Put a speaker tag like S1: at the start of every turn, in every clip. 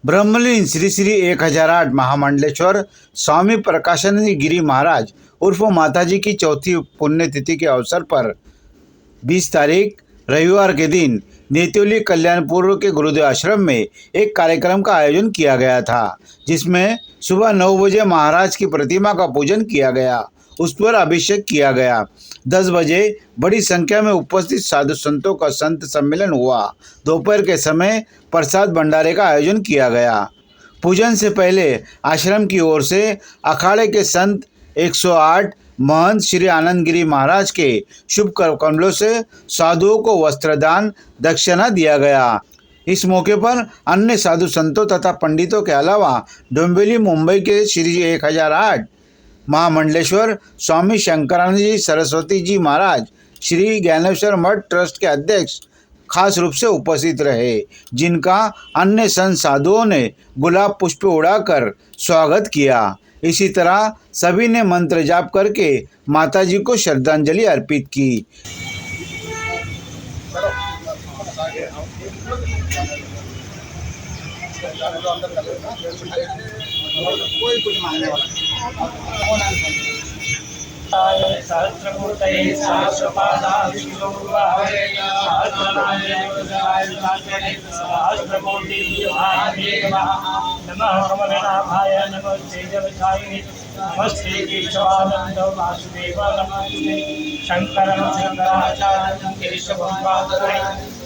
S1: ब्रह्मलीन श्री श्री 1008 महामंडलेश्वर स्वामी प्रकाशानंद गिरी महाराज उर्फ माताजी की चौथी पुण्यतिथि के अवसर पर 20 तारीख रविवार के दिन नेत्योली कल्याणपुर के गुरुदेव आश्रम में एक कार्यक्रम का आयोजन किया गया था, जिसमें सुबह 9 बजे महाराज की प्रतिमा का पूजन किया गया, उस पर अभिषेक किया गया। 10 बजे बड़ी संख्या में उपस्थित साधु संतों का संत सम्मेलन हुआ। दोपहर के समय प्रसाद भंडारे का आयोजन किया गया। पूजन से पहले आश्रम की ओर से अखाड़े के संत 108 महंत श्री आनंद गिरी महाराज के शुभ कमलों से साधुओं को वस्त्रदान दक्षिणा दिया गया। इस मौके पर अन्य साधु संतों तथा पंडितों के अलावा डोंबिवली मुंबई के श्री 1008 महामंडलेश्वर स्वामी शंकरानंद जी सरस्वती जी महाराज श्री ज्ञानेश्वर मठ ट्रस्ट के अध्यक्ष खास रूप से उपस्थित रहे, जिनका अन्य संत साधुओं ने गुलाब पुष्प उड़ाकर स्वागत किया। इसी तरह सभी ने मंत्र जाप करके माताजी को श्रद्धांजलि अर्पित की। कोई कुछ मांगने वाला सहस्रमूर्तये सहस्रपादाय विष्णुर्वाहवे नमः कमलनाभाय नमस्ते जलचारिणे नमस्ते केशवानंद वासुदेव नमस्ते शंकरं शंकराचार्यं केशवं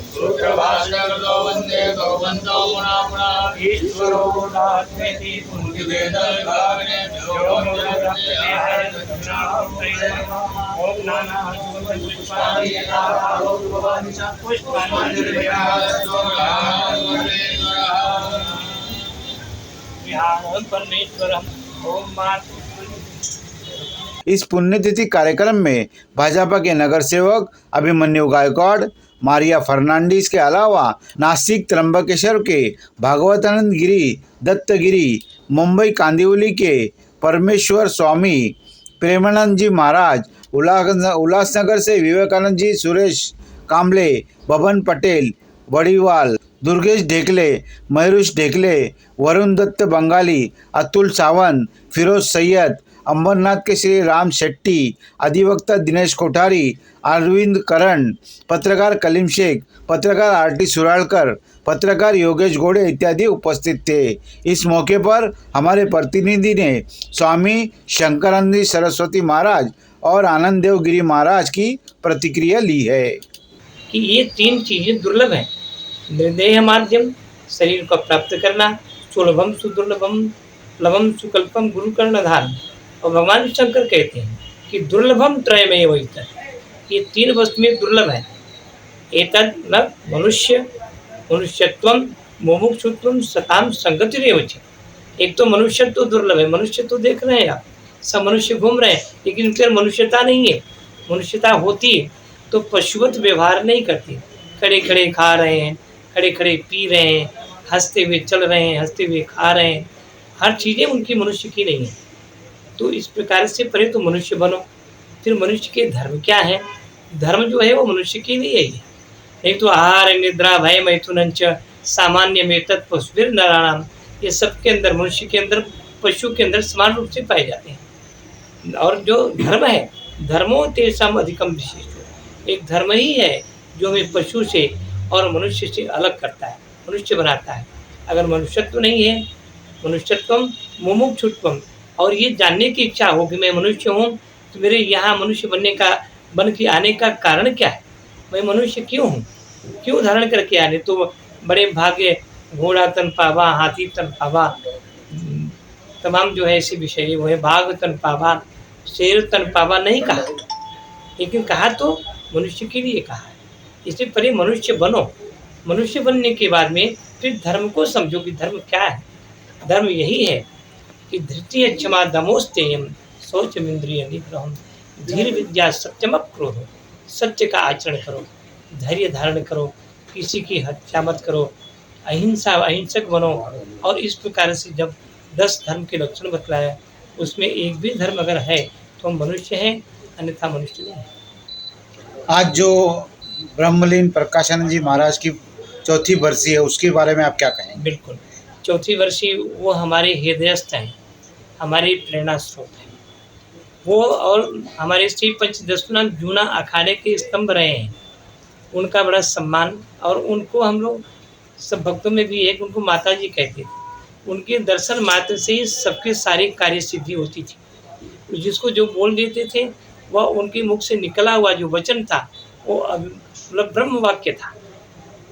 S1: सूत्रभाष्यकृतो वन्दे भगवन्तो पुनः पुनः ईश्वरो नास्ति पुण्यवेदविभागिने इस पुण्यतिथि कार्यक्रम में भाजपा के नगर सेवक अभिमन्यु गायकवाड़, मारिया फर्नांडिस के अलावा नासिक त्र्यंबकेश्वर के भागवतानंद गिरी, दत्तगिरी, मुंबई कांदिवली के परमेश्वर स्वामी, प्रेमानंद जी महाराज, उल्लासनगर से विवेकानंद जी, सुरेश कांबले, बबन पटेल बड़ीवाल, दुर्गेश ढेकले, मयूरुष ढेकले, वरुण दत्त बंगाली, अतुल सावंत, फिरोज सैयद, अंबरनाथ के श्री राम शेट्टी, अधिवक्ता दिनेश कोठारी, अरविंद करण, पत्रकार कलीम शेख, पत्रकार आरटी सुरालकर, पत्रकार योगेश गोड़े इत्यादि उपस्थित थे। इस मौके पर हमारे प्रतिनिधि ने स्वामी शंकरानंद सरस्वती महाराज और आनंद देव गिरी महाराज की प्रतिक्रिया ली है
S2: कि ये 3 चीजें दुर्लभ हैं। निर्देह माध्यम शरीर को प्राप्त करना, सुलभम सुदुर्लभम लभम सुकल्पम गुरु कर्णधार। और भगवान शंकर कहते हैं कि दुर्लभम त्रयमेव एतत्, ये 3 वस्तुएं दुर्लभ है। एतत् न मनुष्य मनुष्यत्वम मुमुक्षुत्वम सताम संगतिरेव च। एक तो मनुष्य तो दुर्लभ है, मनुष्य तो देख रहे हैं आप, सब मनुष्य घूम रहे हैं, लेकिन उनके अंदर मनुष्यता नहीं है। मनुष्यता होती है तो पशुवत व्यवहार नहीं करती, खड़े खड़े खा रहे हैं, खड़े खड़े पी रहे हैं, हंसते हुए चल रहे हैं, हंसते हुए खा रहे हैं, हर चीज़ें उनकी मनुष्य की नहीं है। तो इस प्रकार से पहले तो मनुष्य बनो, फिर मनुष्य के धर्म क्या है। धर्म जो है वो मनुष्य के लिए ही है। नहीं तो आहार निद्रा भय मैथुन सामान्य में तत्पशुभिर नराणाम, ये सब के अंदर मनुष्य के अंदर पशु के अंदर समान रूप से पाए जाते हैं। और जो धर्म है, धर्मो तेषाम अधिकम विशिष्ट, एक धर्म ही है जो हमें पशु से और मनुष्य से अलग करता है, मनुष्य बनाता है। अगर मनुष्यत्व नहीं है, मनुष्यत्वम मुमुक्षुत्वम, और ये जानने की इच्छा हो कि मैं मनुष्य हूँ, तो मेरे यहाँ मनुष्य बन के आने का कारण क्या है, मैं मनुष्य क्यों हूँ, क्यों धारण करके आने। तो बड़े भाग्य घोड़ा तन पावा, हाथी तन पावा, तमाम जो है ऐसे विषय वो है, भाग तन पावा, शेर तन पावा नहीं कहा, लेकिन कहा तो मनुष्य के लिए कहा है। इसलिए पहले मनुष्य बनो, मनुष्य बनने के बाद में फिर धर्म को समझो कि धर्म क्या है। धर्म यही है कि धृति क्षमा दमोस्तेयम शौचमिंद्रिय निग्रहम, धीर विद्या सत्यम क्रोध, सत्य का आचरण करो, धैर्य धारण करो, किसी की हत्या मत करो, अहिंसक बनो। और इस प्रकार से जब 10 धर्म के लक्षण बतलाया, उसमें एक भी धर्म अगर है तो हम मनुष्य हैं, अन्यथा मनुष्य नहीं है।
S1: आज जो ब्रह्मलीन प्रकाशानंद जी महाराज की चौथी बरसी है, उसके बारे में आप क्या कहेंगे?
S2: बिल्कुल, चौथी वर्षीय वो हमारे हृदयस्थ हैं, हमारे प्रेरणा स्रोत हैं। वो और हमारे श्री पंचदशनाम जूना अखाड़े के स्तंभ रहे हैं। उनका बड़ा सम्मान, और उनको हम लोग सब भक्तों में भी एक उनको माता जी कहते थे। उनके दर्शन मात्र से ही सबकी सारी कार्य सिद्धि होती थी। जिसको जो बोल देते थे, वह उनके मुख से निकला हुआ जो वचन था, वो मतलब ब्रह्म वाक्य था।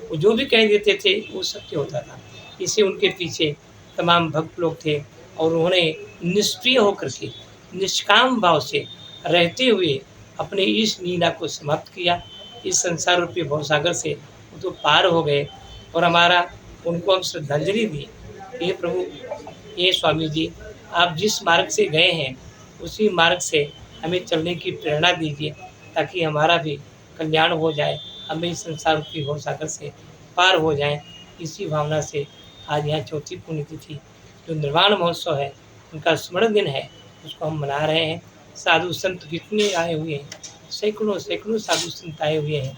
S2: वो जो भी कह देते थे वो सत्य होता था। इसे उनके पीछे तमाम भक्त लोग थे, और उन्होंने निष्क्रिय होकर के निष्काम भाव से रहते हुए अपने इस लीला को समाप्त किया। इस संसार रूपी भवसागर से वो तो पार हो गए, और हमारा उनको हम श्रद्धांजलि दी। हे प्रभु, हे स्वामी जी, आप जिस मार्ग से गए हैं उसी मार्ग से हमें चलने की प्रेरणा दीजिए, ताकि हमारा भी कल्याण हो जाए, हमें इस संसार रूपी भवसागर से पार हो जाएं। इसी भावना से आज यहाँ चौथी पुण्यतिथि जो निर्वाण महोत्सव है, उनका स्मरण दिन है, उसको हम मना रहे हैं। साधु संत कितने आए हुए हैं, सैकड़ों सैकड़ों साधु संत आए हुए हैं,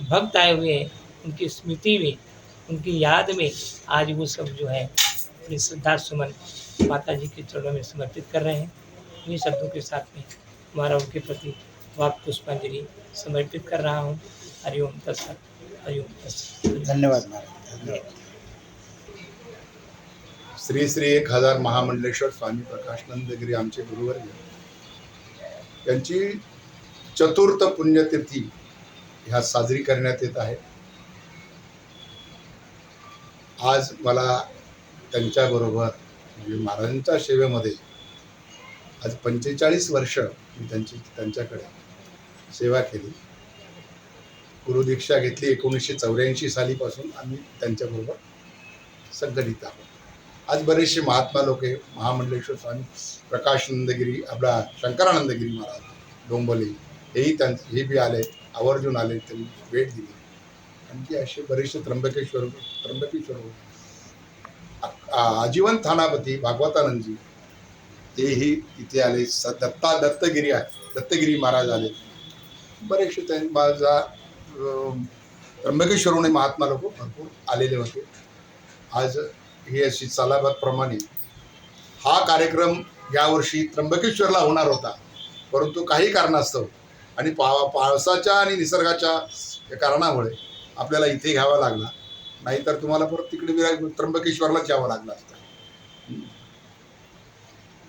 S2: भक्त आए हुए हैं। उनकी स्मृति में, उनकी याद में आज वो सब जो है अपनी श्रद्धा सुमन माता जी के चरणों में समर्पित कर रहे हैं। इन्हीं शब्दों के साथ में हमारा उनके प्रति वाक पुष्पांजलि समर्पित कर रहा हूँ। हरिओम तत्सत, हरिओम तत्सत।
S1: धन्यवाद महाराज, धन्यवाद।
S3: श्री श्री 1000 महामंडलेश्वर स्वामी प्रकाशानंदगिरी आमचे गुरुवर्ग यांची चतुर्थ पुण्यतिथी ह्या साजरी करण्यात येत आहे। आज मला त्यांच्याबरोबर म्हणजे महाराजांच्या सेवेमध्ये आज 45 वर्ष मी त्यांच्याकडे सेवा केली। गुरुदीक्षा घेतली 1984 सालीपासून आम्ही त्यांच्याबरोबर संघटित आहोत। आज बरेचसे महात्मा लोक आहे, महामंडलेश्वर स्वामी प्रकाशानंदगिरी, आपला शंकरानंदगिरी महाराज डोंबोले हे बी आले, आवर्जून आले, त्यांनी भेट दिली। आणखी असे बरेचसे त्र्यंबकेश्वर आजीवन थानापती भागवतानंदजी तेही इथे आले। दत्तगिरी महाराज आले। बरेचसे माझा त्र्यंबकेश्वरहून महात्मा लोक भरपूर आलेले होते। आज ही अशी सालाबादप्रमाणे हा कार्यक्रम यावर्षी त्र्यंबकेश्वरला होणार होता, परंतु काही कारणास्तव आणि पावसाच्या आणि निसर्गाच्या कारणामुळे आपल्याला इथे घ्यावा लागला, नाहीतर तुम्हाला परत तिकडे त्र्यंबकेश्वरलाच यावं लागलं असतं।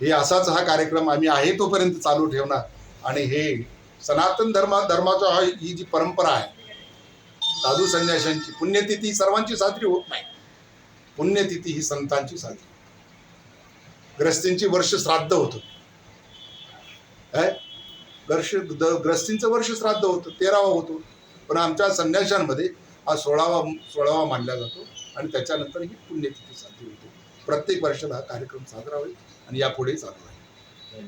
S3: हे असाच हा कार्यक्रम आम्ही आहे तोपर्यंत चालू ठेवणार, आणि हे सनातन धर्माचा ही जी परंपरा आहे, साधू संन्याशांची पुण्यतिथी सर्वांची साजरी होत नाही। पुण्यतिथी ही संतांची साजरी, ग्रस्तींची वर्ष श्राद्ध होतं, ग्रस्तींचं वर्ष श्राद्ध होतं, 13वा होतो, पण आमच्या संन्याशांमध्ये हा 16वा मानला जातो, आणि त्याच्यानंतर ही पुण्यतिथी साजरी होते। प्रत्येक वर्षाला हा कार्यक्रम साजरा होईल आणि यापुढे चालू आहे।